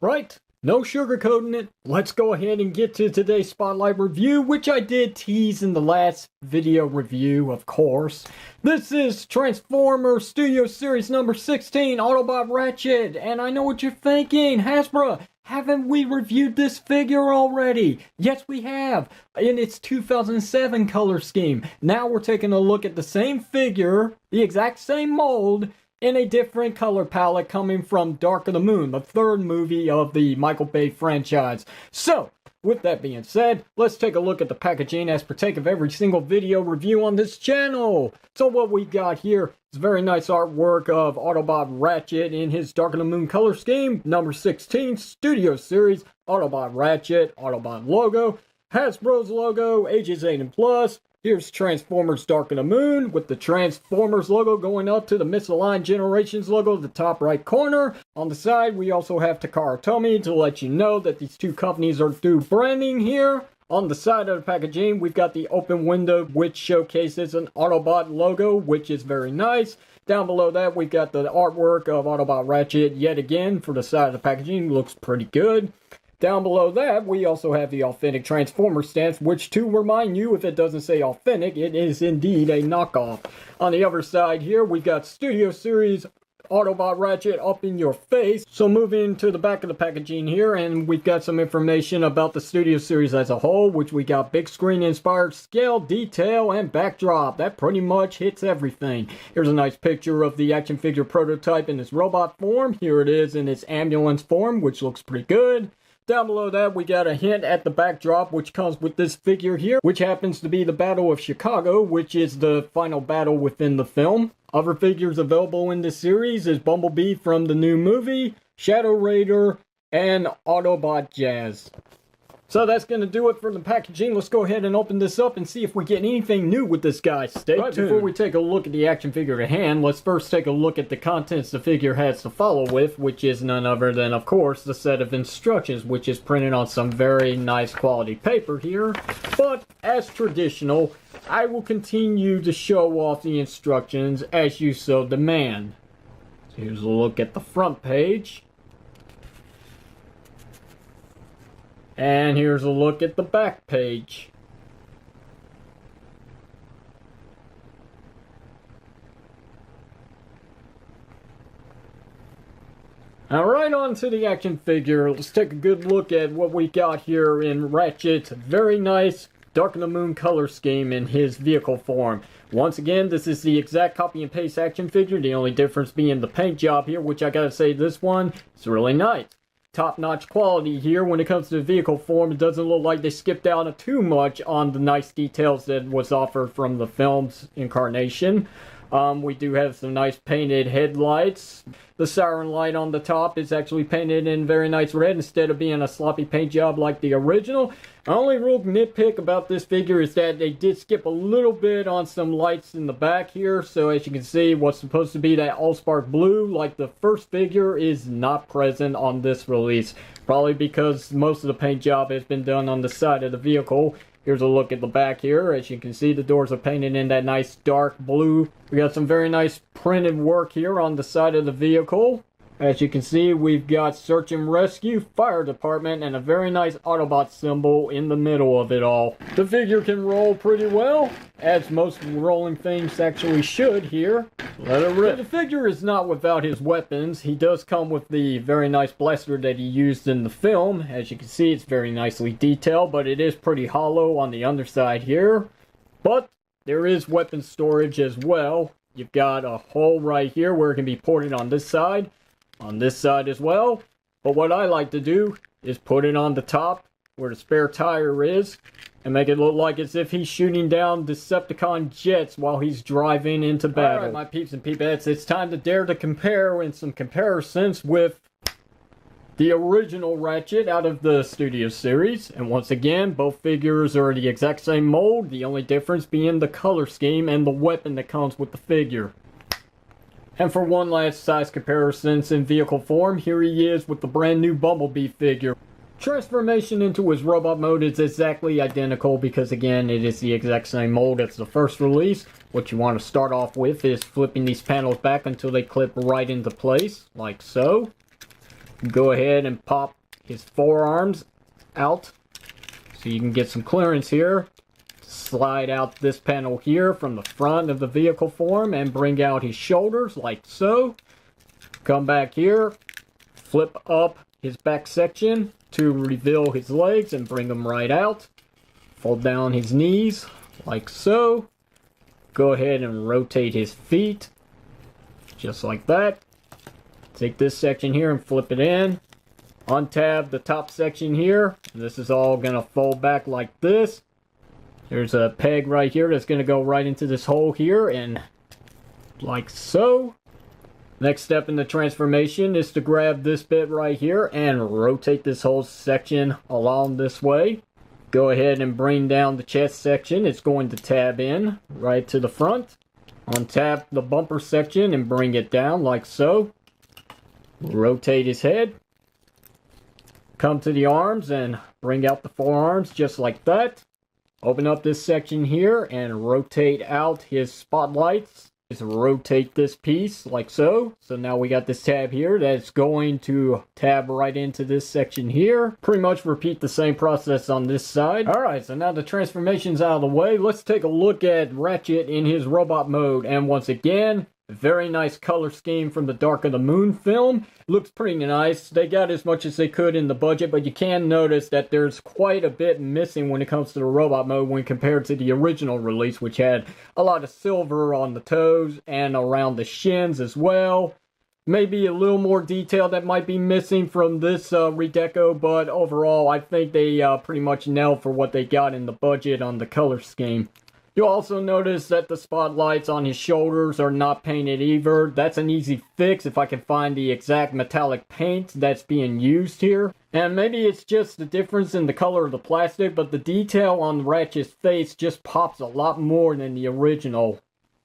Right? No sugarcoating it. Let's go ahead and get to today's Spotlight review, which I did tease in the last video review, of course. This is Transformers Studio Series number 16, Autobot Ratchet. And I know what you're thinking, Hasbro, haven't we reviewed this figure already? Yes, we have, in its 2007 color scheme. Now we're taking a look at the same figure, the exact same mold, in a different color palette coming from Dark of the Moon, the third movie of the Michael Bay franchise. So, with that being said, let's take a look at the packaging as partake of every single video review on this channel. So what we got here is very nice artwork of Autobot Ratchet in his Dark of the Moon color scheme, number 16, Studio Series, Autobot Ratchet, Autobot logo, Hasbro's logo, ages 8 and plus. Here's Transformers Dark of the Moon with the Transformers logo going up to the Misaligned Generations logo at the top right corner. On the side, we also have Takara Tomy to let you know that these two companies are through branding here. On the side of the packaging, we've got the open window, which showcases an Autobot logo, which is very nice. Down below that, we've got the artwork of Autobot Ratchet yet again for the side of the packaging. Looks pretty good. Down below that, we also have the authentic Transformer stance, which, to remind you, if it doesn't say authentic, it is indeed a knockoff. On the other side here, we've got Studio Series Autobot Ratchet up in your face. So moving to the back of the packaging here, and we've got some information about the Studio Series as a whole, which we got big screen inspired scale, detail, and backdrop. That pretty much hits everything. Here's a nice picture of the action figure prototype in its robot form. Here it is in its ambulance form, which looks pretty good. Down below that, we got a hint at the backdrop, which comes with this figure here, which happens to be the Battle of Chicago, which is the final battle within the film. Other figures available in this series is Bumblebee from the new movie, Shadow Raider, and Autobot Jazz. So that's going to do it for the packaging. Let's go ahead and open this up and see if we get anything new with this guy. Stay tuned. Before we take a look at the action figure at hand, let's first take a look at the contents the figure has to follow with, which is none other than, of course, the set of instructions, which is printed on some very nice quality paper here. But, as traditional, I will continue to show off the instructions as you so demand. So here's a look at the front page. And here's a look at the back page. Now right on to the action figure. Let's take a good look at what we got here in Ratchet's very nice Dark of the Moon color scheme in his vehicle form. Once again, this is the exact copy and paste action figure, the only difference being the paint job here, which I gotta say this one is really nice. Top-notch quality here when it comes to the vehicle form. It doesn't look like they skipped out too much on the nice details that was offered from the film's incarnation. We do have some nice painted headlights. The siren light on the top is actually painted in very nice red instead of being a sloppy paint job like the original. The only real nitpick about this figure is that they did skip a little bit on some lights in the back here. So as you can see, what's supposed to be that Allspark blue like the first figure is not present on this release. Probably because most of the paint job has been done on the side of the vehicle. Here's a look at the back here. As you can see, the doors are painted in that nice dark blue. We got some very nice printed work here on the side of the vehicle. As you can see, we've got Search and Rescue, Fire Department, and a very nice Autobot symbol in the middle of it all. The figure can roll pretty well, as most rolling things actually should here. Let it rip. But the figure is not without his weapons. He does come with the very nice blaster that he used in the film. As you can see, it's very nicely detailed, but it is pretty hollow on the underside here. But there is weapon storage as well. You've got a hole right here where it can be ported on this side as well. But what I like to do is put it on the top where the spare tire is and make it look like as if he's shooting down Decepticon jets while he's driving into battle. Alright, my peeps and peepettes, it's time to dare to compare in some comparisons with the original Ratchet out of the Studio Series. And once again, both figures are the exact same mold, the only difference being the color scheme and the weapon that comes with the figure. And for one last size comparison in vehicle form, here he is with the brand new Bumblebee figure. Transformation into his robot mode is exactly identical because again, it is the exact same mold as the first release. What you want to start off with is flipping these panels back until they clip right into place, like so. Go ahead and pop his forearms out so you can get some clearance here. Slide out this panel here from the front of the vehicle form and bring out his shoulders like so. Come back here, flip up his back section to reveal his legs and bring them right out. Fold down his knees like so. Go ahead and rotate his feet just like that. Take this section here and flip it in. Untab the top section here. This is all going to fold back like this. There's a peg right here that's going to go right into this hole here and like so. Next step in the transformation is to grab this bit right here and rotate this whole section along this way. Go ahead and bring down the chest section. It's going to tab in right to the front. Untap the bumper section and bring it down like so. Rotate his head. Come to the arms and bring out the forearms just like that. Open up this section here and rotate out his spotlights. Just rotate this piece like so. So now we got this tab here that's going to tab right into this section here. Pretty much repeat the same process on this side. Alright, so now the transformation's out of the way. Let's take a look at Ratchet in his robot mode. And once again, very nice color scheme from the Dark of the Moon film. Looks pretty nice. They got as much as they could in the budget, but you can notice that there's quite a bit missing when it comes to the robot mode when compared to the original release, which had a lot of silver on the toes and around the shins as well. Maybe a little more detail that might be missing from this redeco, but overall I think they pretty much nailed for what they got in the budget on the color scheme. You'll also notice that the spotlights on his shoulders are not painted either. That's an easy fix if I can find the exact metallic paint that's being used here. And maybe it's just the difference in the color of the plastic, but the detail on Ratchet's face just pops a lot more than the original.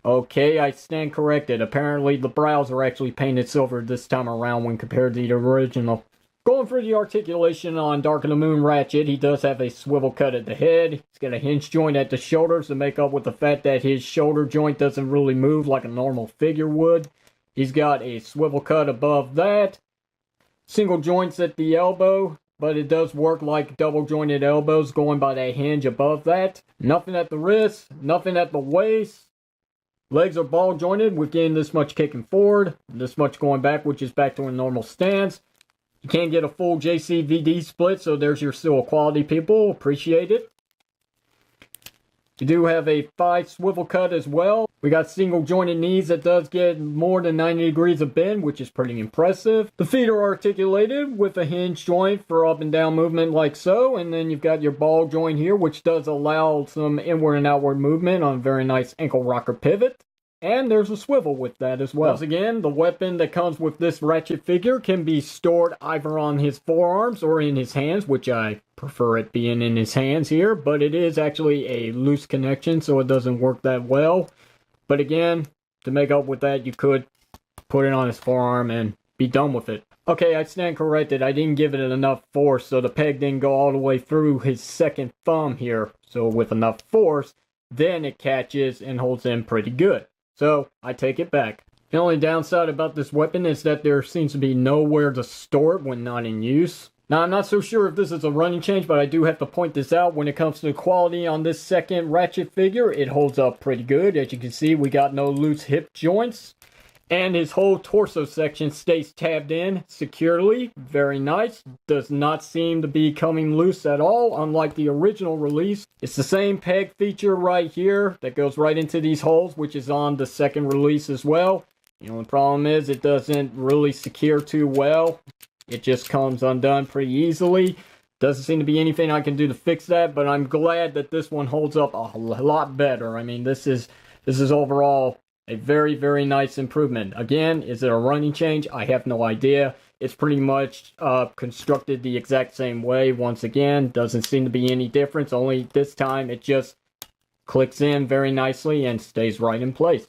Okay, I stand corrected. Apparently the brows are actually painted silver this time around when compared to the original. Going for the articulation on Dark of the Moon Ratchet, he does have a swivel cut at the head. He's got a hinge joint at the shoulders to make up with the fact that his shoulder joint doesn't really move like a normal figure would. He's got a swivel cut above that. Single joints at the elbow, but it does work like double jointed elbows going by that hinge above that. Nothing at the wrist, nothing at the waist. Legs are ball jointed with getting this much kicking forward, this much going back, which is back to a normal stance. You can't get a full JCVD split, so there's your still quality, people. Appreciate it. You do have a thigh swivel cut as well. We got single jointed knees that does get more than 90 degrees of bend, which is pretty impressive. The feet are articulated with a hinge joint for up and down movement like so. And then you've got your ball joint here, which does allow some inward and outward movement on a very nice ankle rocker pivot. And there's a swivel with that as well. Once again, the weapon that comes with this Ratchet figure can be stored either on his forearms or in his hands, which I prefer it being in his hands here, but it is actually a loose connection, so it doesn't work that well. But again, to make up with that, you could put it on his forearm and be done with it. Okay, I stand corrected. I didn't give it enough force, so the peg didn't go all the way through his second thumb here. So with enough force, then it catches and holds in pretty good. So, I take it back. The only downside about this weapon is that there seems to be nowhere to store it when not in use. Now, I'm not so sure if this is a running change, but I do have to point this out. When it comes to the quality on this second Ratchet figure, it holds up pretty good. As you can see, we got no loose hip joints. And his whole torso section stays tabbed in securely. Very nice. Does not seem to be coming loose at all, unlike the original release. It's the same peg feature right here that goes right into these holes, which is on the second release as well. The only problem is it doesn't really secure too well. It just comes undone pretty easily. Doesn't seem to be anything I can do to fix that, but I'm glad that this one holds up a lot better. I mean, this is overall a very, very nice improvement. Again, is it a running change? I have no idea. It's pretty much constructed the exact same way. Once again, doesn't seem to be any difference. Only this time it just clicks in very nicely and stays right in place.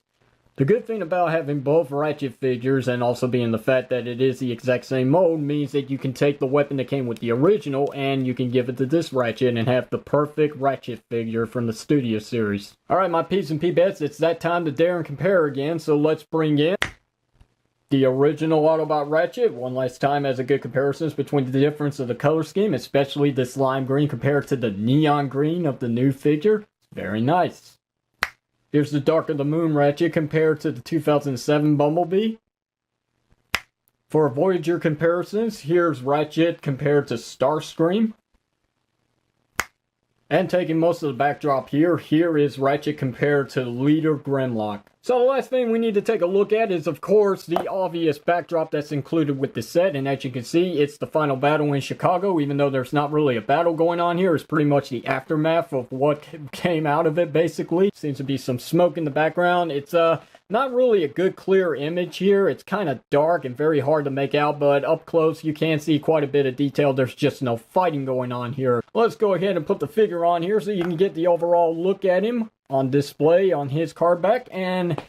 The good thing about having both Ratchet figures and also being the fact that it is the exact same mold means that you can take the weapon that came with the original and you can give it to this Ratchet and have the perfect Ratchet figure from the Studio Series. Alright, my P's and P-Bets, it's that time to dare and compare again, so let's bring in The original Autobot Ratchet, one last time, has a good comparisons between the difference of the color scheme, especially this lime green compared to the neon green of the new figure. It's very nice. Here's the Dark of the Moon Ratchet compared to the 2007 Bumblebee. For Voyager comparisons, here's Ratchet compared to Starscream. And taking most of the backdrop here is Ratchet compared to Leader Grimlock. So the last thing we need to take a look at is, of course, the obvious backdrop that's included with the set. And as you can see, it's the final battle in Chicago. Even though there's not really a battle going on here, it's pretty much the aftermath of what came out of it, basically. Seems to be some smoke in the background. It's not really a good clear image here. It's kind of dark and very hard to make out, but up close you can see quite a bit of detail. There's just no fighting going on here. Let's go ahead and put the figure on here so you can get the overall look at him on display on his card back, and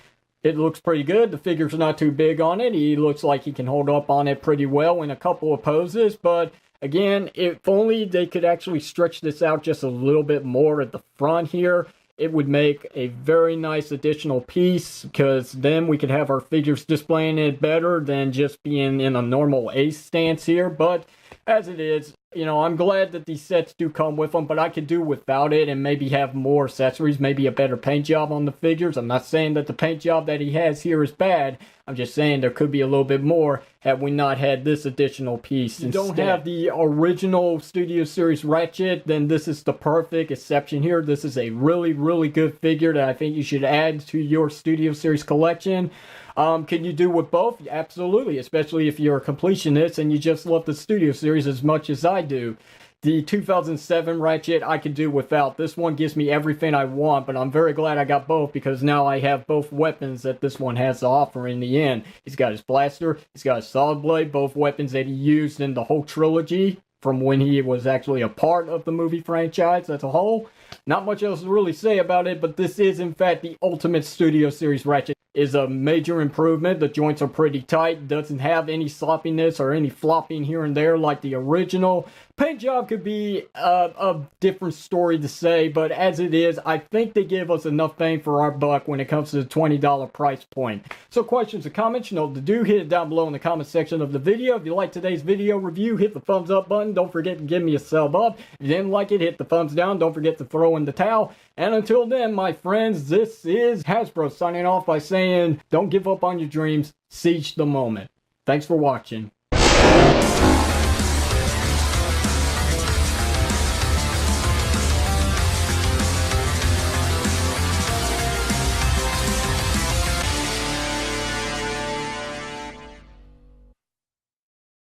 it looks pretty good. The figure's not too big on it. He looks like he can hold up on it pretty well in a couple of poses, but again, if only they could actually stretch this out just a little bit more at the front here, it would make a very nice additional piece, because then we could have our figures displaying it better than just being in a normal ace stance here. But as it is, you know, I'm glad that these sets do come with them, but I could do without it and maybe have more accessories, maybe a better paint job on the figures. I'm not saying that the paint job that he has here is bad. I'm just saying there could be a little bit more had we not had this additional piece. You don't have the original Studio Series Ratchet, then this is the perfect exception here. This is a really, really good figure that I think you should add to your Studio Series collection. Can you do with both? Absolutely, especially if you're a completionist and you just love the Studio Series as much as I do. The 2007 Ratchet I could do without. This one gives me everything I want, but I'm very glad I got both, because now I have both weapons that this one has to offer in the end. He's got his blaster, he's got his solid blade, both weapons that he used in the whole trilogy from when he was actually a part of the movie franchise as a whole. Not much else to really say about it, but this is in fact the ultimate Studio Series Ratchet. Is a major improvement. The joints are pretty tight, doesn't have any sloppiness or any flopping here and there like the original. Paint job could be a different story to say, but as it is, I think they give us enough bang for our buck when it comes to the $20 price point. So questions or comments, you know what to do. Hit it down below in the comment section of the video. If you like today's video review, hit the thumbs up button. Don't forget to give me a sub up. If you didn't like it, hit the thumbs down. Don't forget to throw in the towel. And until then, my friends, this is Hasbro signing off by saying, don't give up on your dreams, seize the moment. Thanks for watching.